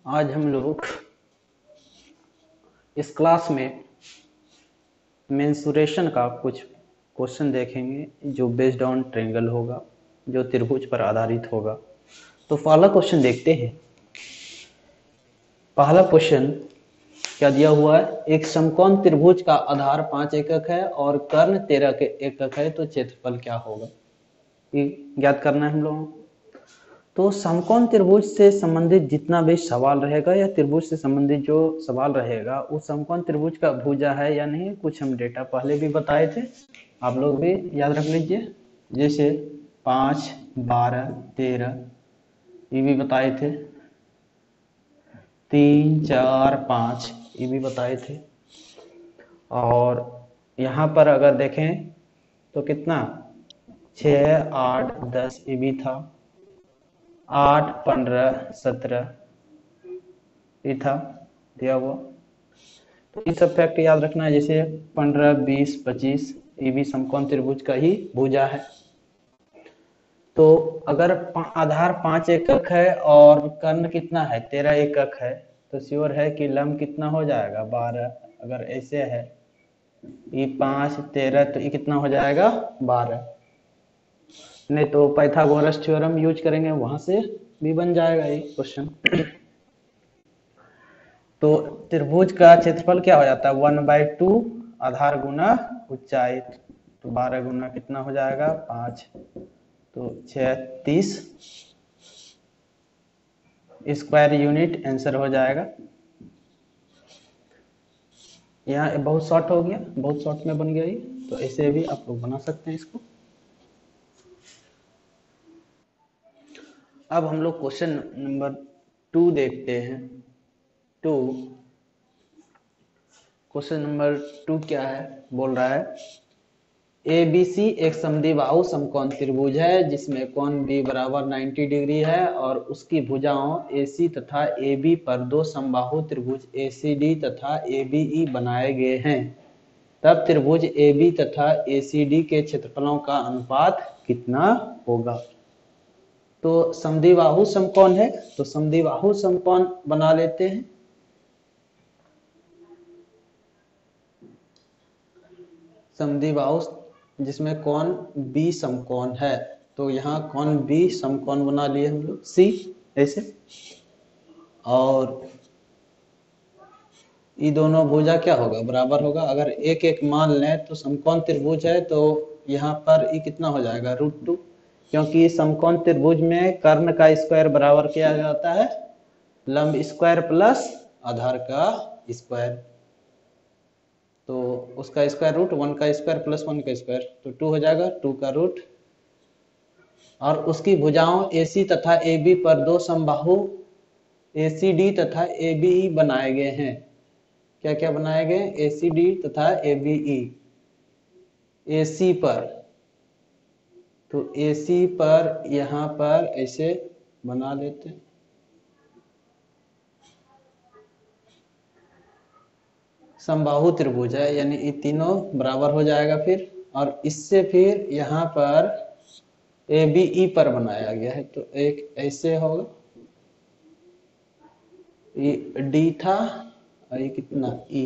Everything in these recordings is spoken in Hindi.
आज हम लोग इस क्लास में मेंसुरेशन का कुछ क्वेश्चन देखेंगे जो बेस्ड ऑन ट्रायंगल होगा, जो त्रिभुज पर आधारित होगा। तो पहला क्वेश्चन देखते हैं। पहला क्वेश्चन क्या दिया हुआ है? एक समकोण त्रिभुज का आधार 5 एकक है और कर्ण 13 के एकक है, तो क्षेत्रफल क्या होगा? ये ज्ञात करना है हम लोगों को। तो समकोण त्रिभुज से संबंधित जितना भी सवाल रहेगा या त्रिभुज से संबंधित जो सवाल रहेगा वो समकोण त्रिभुज का भुजा है या नहीं, कुछ हम डेटा पहले भी बताए थे, आप लोग भी याद रख लीजिए। जैसे 5, 12, 13 ये भी बताए थे, 3, 4, 5 ये भी बताए थे। और यहाँ पर अगर देखें तो कितना 6, 8, 10 ये भी था, 8, 15, 17 ये था दिया हुआ। तो ये सब फैक्ट याद रखना है। जैसे 15, 20, 25 ये भी समकोण त्रिभुज का ही भुजा है। तो अगर आधार 5 एकक है और कर्ण कितना है 13 एकक है, तो श्योर है कि लंब कितना हो जाएगा 12। अगर ऐसे है ये 5, 13 तो ये कितना हो जाएगा 12। नहीं तो पाइथागोरस थ्योरम यूज करेंगे, वहां से भी बन जाएगा ये क्वेश्चन। तो त्रिभुज का क्षेत्रफल क्या हो जाता है 1/2 आधार गुना ऊंचाई। तो 12 गुना कितना हो जाएगा 5, तो 36 स्क्वायर यूनिट आंसर हो जाएगा। यहाँ बहुत शॉर्ट हो गया, बहुत शॉर्ट में बन गया ये, तो ऐसे भी आप लोग बना सकते हैं इसको। अब हम लोग क्वेश्चन नंबर 2 देखते हैं। 2 क्वेश्चन नंबर 2 क्या है? बोल रहा है ABC एक समद्विबाहु समकोण त्रिभुज है जिसमें कोण B बराबर 90 डिग्री है और उसकी भुजाओं AC तथा AB पर दो समबाहु त्रिभुज ACD तथा ABE बनाए गए हैं। तब त्रिभुज AB तथा ACD के क्षेत्रफलों का अनुपात कितना होगा? तो समद्विबाहु समकोण है, तो समद्विबाहु समकोण बना लेते हैं। समद्विबाहु जिसमें कोण B समकोण है, तो यहाँ कोण B समकोण बना लिए हम लोग C ऐसे। और ये दोनों भुजा क्या होगा बराबर होगा। अगर एक एक मान लें तो समकोण त्रिभुज है, तो यहाँ पर ये कितना हो जाएगा √2, क्योंकि समकोण त्रिभुज में कर्ण का स्क्वायर बराबर किया जाता है लंब स्क्वायर प्लस आधार का स्क्वायर। तो उसका स्क्वायर रूट 1 का स्क्वायर प्लस 1 का स्क्वायर, तो 2 हो जाएगा 2 का रूट। और उसकी भुजाओं AC तथा AB पर दो समबाहु ACD तथा ABE बनाए गए हैं। क्या क्या बनाए गए? ACD तथा ABE। AC पर, तो AC पर यहाँ पर ऐसे बना लेते हैं। समबाहु त्रिभुज है, यानी ये तीनों बराबर हो जाएगा फिर। और इससे फिर यहाँ पर ABE पर बनाया गया है, तो एक ऐसे होगा, ये D था और ये कितना E।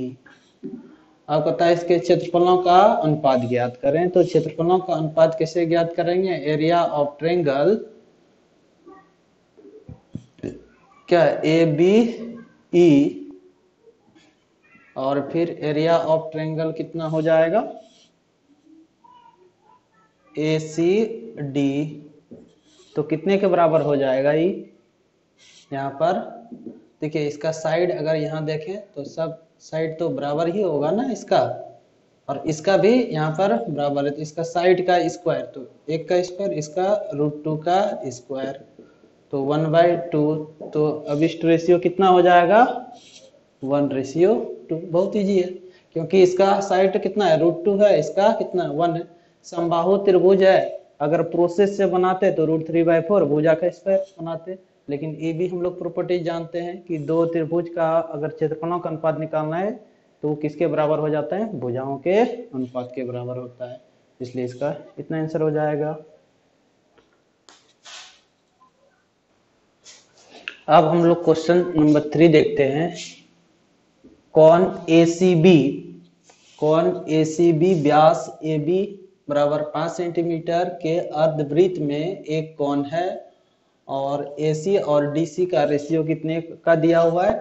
अब कहता है इसके क्षेत्रफलों का अनुपात ज्ञात करें। तो क्षेत्रफलों का अनुपात कैसे ज्ञात करेंगे? एरिया ऑफ ट्रायंगल क्या ABE और फिर एरिया ऑफ ट्रायंगल कितना हो जाएगा ACD। तो कितने के बराबर हो जाएगा ये? यहाँ पर देखिए इसका साइड अगर यहाँ देखें तो सब साइड तो बराबर ही होगा ना इसका, और इसका भी यहाँ पर बराबर है। तो इसका साइड का स्क्वायर, तो एक का स्क्वायर, इसका √2 का स्क्वायर, तो 1/2। तो अब इस रेशियो कितना हो जाएगा 1:2। बहुत इजी है, क्योंकि इसका साइड कितना है √2 है, इसका कितना 1 है। समबाहु त्रिभुज है, अगर प्रोसेस से बनाते तो √3/4 भुजा का स्क्वायर बनाते। लेकिन ये भी हम लोग प्रॉपर्टीज जानते हैं कि दो त्रिभुज का अगर क्षेत्रफलों का अनुपात निकालना है तो वो किसके बराबर हो जाता है? भुजाओं के अनुपात के बराबर होता है। इसलिए इसका इतना आंसर हो जाएगा। अब हम लोग क्वेश्चन नंबर 3 देखते हैं। कौन ACB व्यास AB बराबर 5 सेंटीमीटर के अर्धवृत्त में एक कोण है और AC और DC का रेशियो कितने का दिया हुआ है?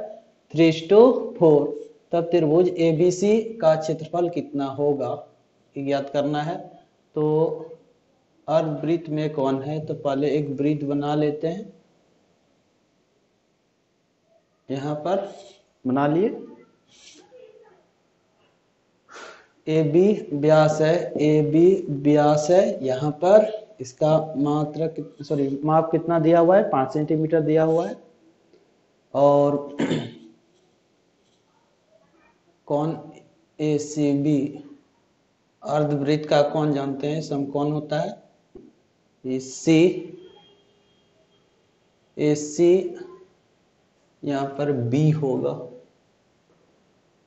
3:4। तब त्रिभुज ABC का क्षेत्रफल कितना होगा ज्ञात करना है। तो अर्धवृत्त में कोण है तो पहले एक वृत्त बना लेते हैं, यहाँ पर बना लिए। AB व्यास है, यहाँ पर इसका माप कितना दिया हुआ है? 5 सेंटीमीटर दिया हुआ है। और कोण ACB अर्धवृत्त का कोण जानते हैं, समकोण होता है। AC यहाँ पर B होगा।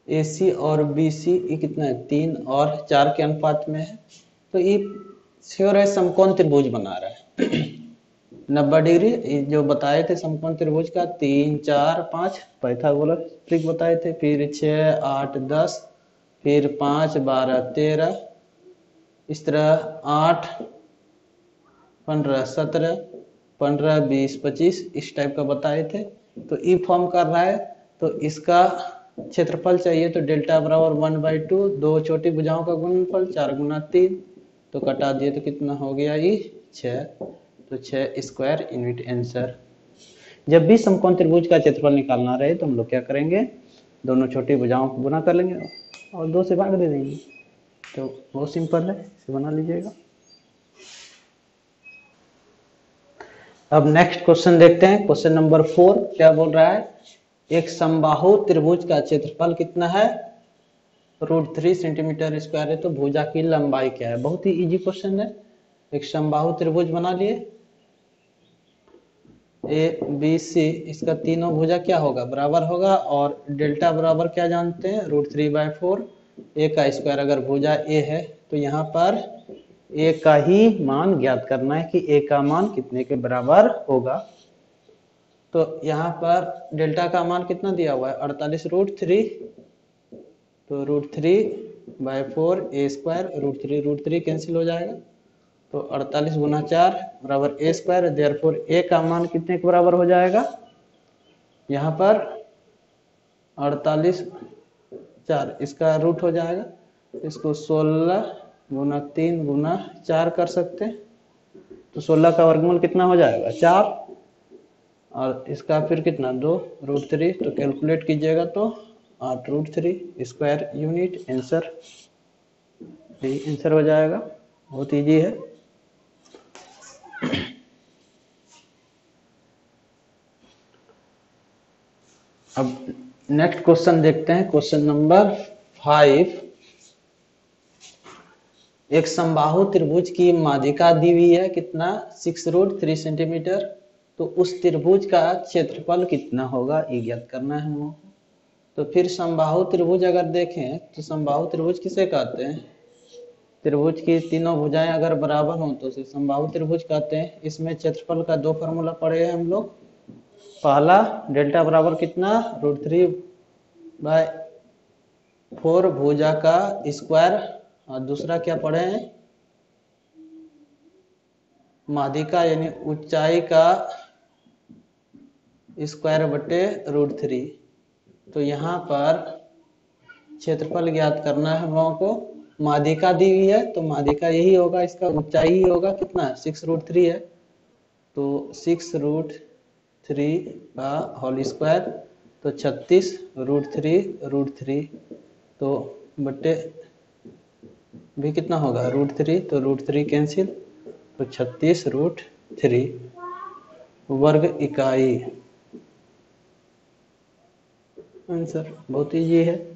AC और BC ये कितना है? 3 और 4 के अनुपात में है, तो ये श्योर है समकोण त्रिभुज बना रहा है। 90 डिग्री जो बताए थे समकोण त्रिभुज का, 3 4 5 पाइथागोरस ट्रिक बताए थे, फिर 6 8 10, फिर 5 12 13, इस तरह 8 15 17 15 20 25 इस टाइप का बताए थे। तो ई फॉर्म कर रहा है, तो इसका क्षेत्रफल चाहिए तो डेल्टा बराबर 1/2, 2 छोटी भुजाओं का गुणनफल 4 × 3, तो कटा दिए तो कितना हो गया? ये 6, तो 6 स्क्वायर यूनिट आंसर। जब भी समकोण त्रिभुज का क्षेत्रफल निकालना रहे तो हम लोग क्या करेंगे? दोनों छोटी भुजाओं को गुना कर लेंगे और 2 से भाग दे देंगे, तो बहुत सिंपल है, इसे बना लीजिएगा। अब नेक्स्ट क्वेश्चन देखते हैं। क्वेश्चन नंबर 4 क्या बोल रहा है? एक समबाहु त्रिभुज का क्षेत्रफल कितना है? √3 सेंटीमीटर स्क्वायर है, तो भुजा की लंबाई क्या है? बहुत ही इजी क्वेश्चन है। एक समबाहु त्रिभुज बना लिए, ABC, इसका तीनों भुजा क्या होगा? बराबर होगा। और डेल्टा बराबर क्या जानते हैं? √3/4। A का स्क्वायर अगर भुजा A है तो यहाँ पर A का ही मान ज्ञात करना है कि A का मान कितने के बराबर होगा। तो यहाँ पर डेल्टा का मान कितना दिया हुआ है? 48 √3, तो √3/4 A स्क्वायर, √3 कैंसिल हो जाएगा, तो 48 × 4 बराबर A स्क्वायर। देयरफॉर A का मान कितने के बराबर हो जाएगा? यहाँ पर 48 4 इसका रूट हो जाएगा, इसको 16 × 3 × 4 कर सकते हैं, तो 16 का वर्गमूल कितना हो जाएगा? 4, और इसका फिर कितना? 2 √3, तो कैलकुलेट कीजिएगा तो 8 √3 स्क्वायर यूनिट आंसर। आंसर हो जाएगा, बहुत इजी है। अब नेक्स्ट क्वेश्चन देखते हैं। Question number 5। एक समबाहु त्रिभुज की माध्यिका दी हुई है, कितना? 6√3 सेंटीमीटर। तो उस त्रिभुज का क्षेत्रफल कितना होगा ये ज्ञात करना है हमको। तो फिर समबाहु त्रिभुज अगर देखें तो समबाहु त्रिभुज किसे कहते हैं? त्रिभुज की तीनों भुजाएं अगर बराबर हों तो उसे समबाहु त्रिभुज कहते हैं। इसमें क्षेत्रफल का 2 फॉर्मूला पढ़े हैं हम लोग। पहला डेल्टा बराबर कितना? √3/4 भुजा का स्क्वायर, और दूसरा क्या पढ़े हैं? माध्यिका यानी ऊंचाई का स्क्वायर बटे √3। तो यहाँ पर क्षेत्रफल ज्ञात करना है हम लोगों को। माध्यिका दी हुई है तो माध्यिका यही होगा, इसका ऊंचाई ही होगा, कितना? 6√3 है, तो 6√3 का होल स्क्वायर, तो 36 √3 तो बटे भी कितना होगा? √3, तो √3 कैंसिल, तो 36 √3 वर्ग इकाई आंसर। बहुत इजी है।